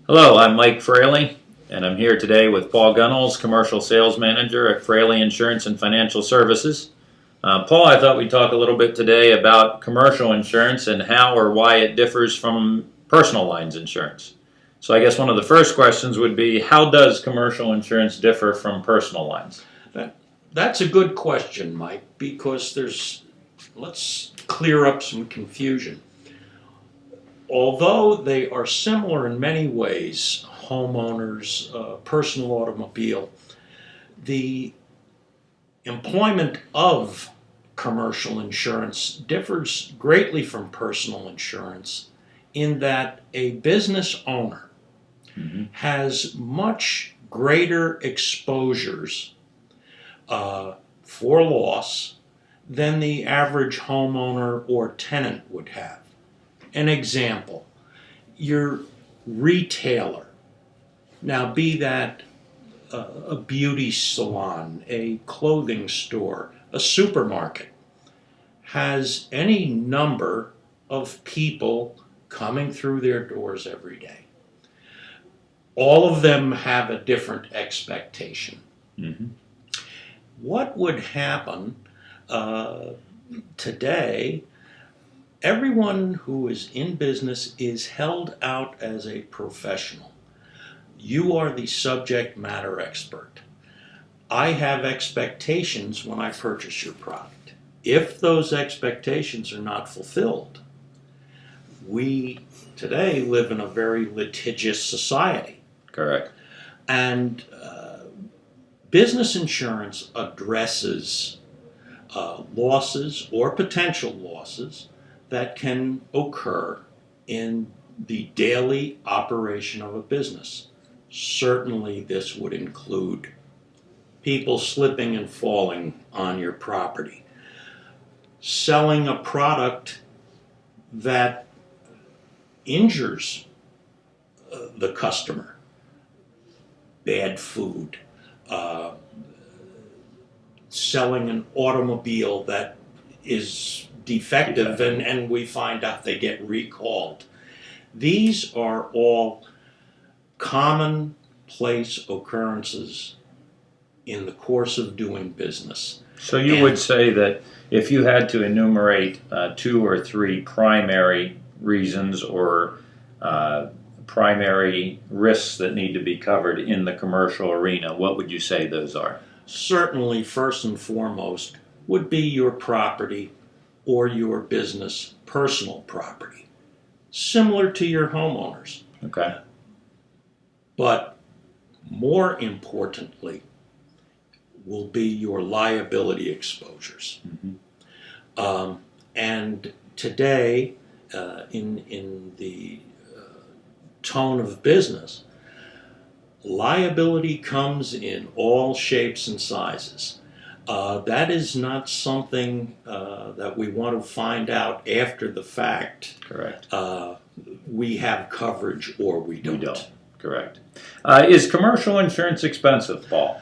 Hello, I'm Mike Frailey, and I'm here today with Paul Gunnels, Commercial Sales Manager at Frailey Insurance and Financial Services. Paul, I thought we'd talk a little bit today about commercial insurance and how or why it differs from personal lines insurance. So I guess one of the first questions would be, how does commercial insurance differ from personal lines? That's a good question, Mike, because let's clear up some confusion. Although they are similar in many ways, homeowners, personal automobile, the employment of commercial insurance differs greatly from personal insurance in that a business owner has much greater exposures for loss than the average homeowner or tenant would have. An example, your retailer, now be that a beauty salon, a clothing store, a supermarket, has any number of people coming through their doors every day. All of them have a different expectation. What would happen today? Everyone who is in business is held out as a professional. You are the subject matter expert. I have expectations when I purchase your product. If those expectations are not fulfilled, we today live in a very litigious society. Correct. And business insurance addresses losses or potential losses that can occur in the daily operation of a business. Certainly this would include people slipping and falling on your property, selling a product that injures the customer, bad food, selling an automobile that is defective and we find out they get recalled. These are all commonplace occurrences in the course of doing business. So you would say that if you had to enumerate 2 or 3 primary reasons or primary risks that need to be covered in the commercial arena, what would you say those are? Certainly, first and foremost, would be your property or your business personal property, similar to your homeowners. Okay. But more importantly will be your liability exposures. And today, in the tone of business, liability comes in all shapes and sizes. That is not something that we want to find out after the fact. Correct. We have coverage or we don't. We don't. Correct. Is commercial insurance expensive, Paul?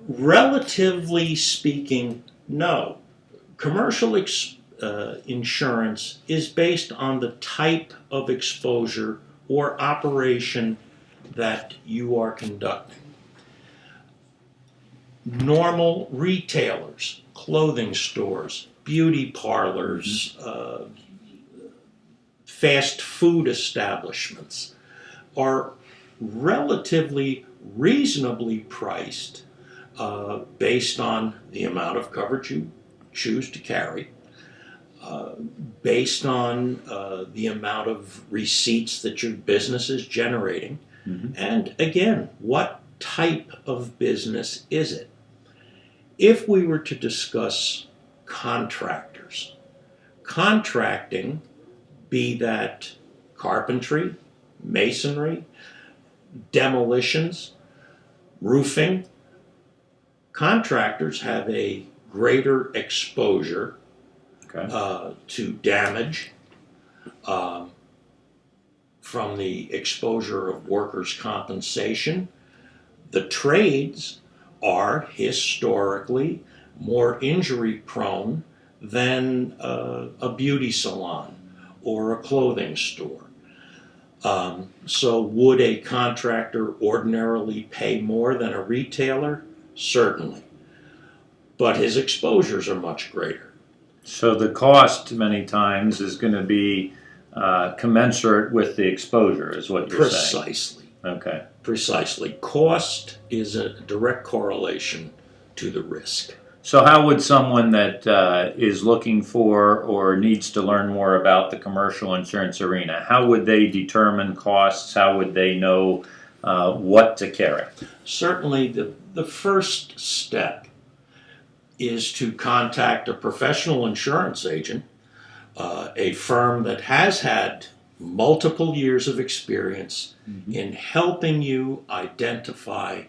Relatively speaking, no. Commercial insurance is based on the type of exposure or operation that you are conducting. Normal retailers, clothing stores, beauty parlors, fast food establishments are relatively reasonably priced based on the amount of coverage you choose to carry, based on the amount of receipts that your business is generating, and again, what type of business is it? If we were to discuss contractors, contracting, be that carpentry, masonry, demolitions, roofing, contractors have a greater exposure to damage from the exposure of workers' compensation. The trades are historically more injury prone than a beauty salon or a clothing store. So would a contractor ordinarily pay more than a retailer? Certainly. But his exposures are much greater. So the cost many times is going to be commensurate with the exposure, is what you're saying. Precisely. Okay. Precisely. Cost is a direct correlation to the risk. So how would someone that is looking for or needs to learn more about the commercial insurance arena, how would they determine costs? How would they know what to carry? Certainly, the first step is to contact a professional insurance agent, a firm that has had multiple years of experience in helping you identify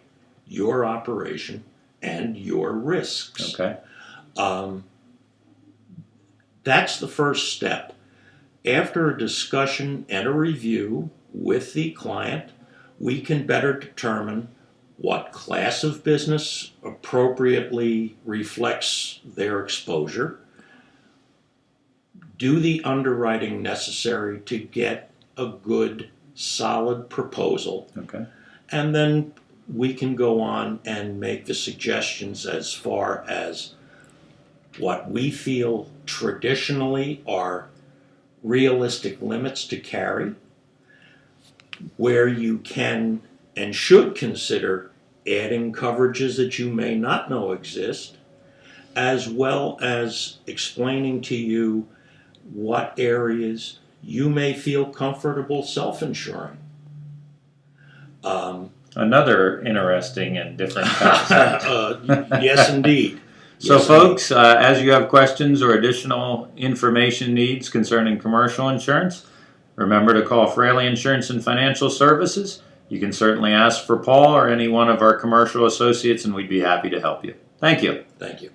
your operation and your risks. Okay. That's the first step. After a discussion and a review with the client, we can better determine what class of business appropriately reflects their exposure, do the underwriting necessary to get a good, solid proposal, Okay. and then we can go on and make the suggestions as far as what we feel traditionally are realistic limits to carry, where you can and should consider adding coverages that you may not know exist, as well as explaining to you what areas you may feel comfortable self-insuring. Another interesting and different concept. Yes, indeed. So Yes, folks, as you have questions or additional information needs concerning commercial insurance, remember to call Frailey Insurance and Financial Services. You can certainly ask for Paul or any one of our commercial associates, and we'd be happy to help you. Thank you. Thank you.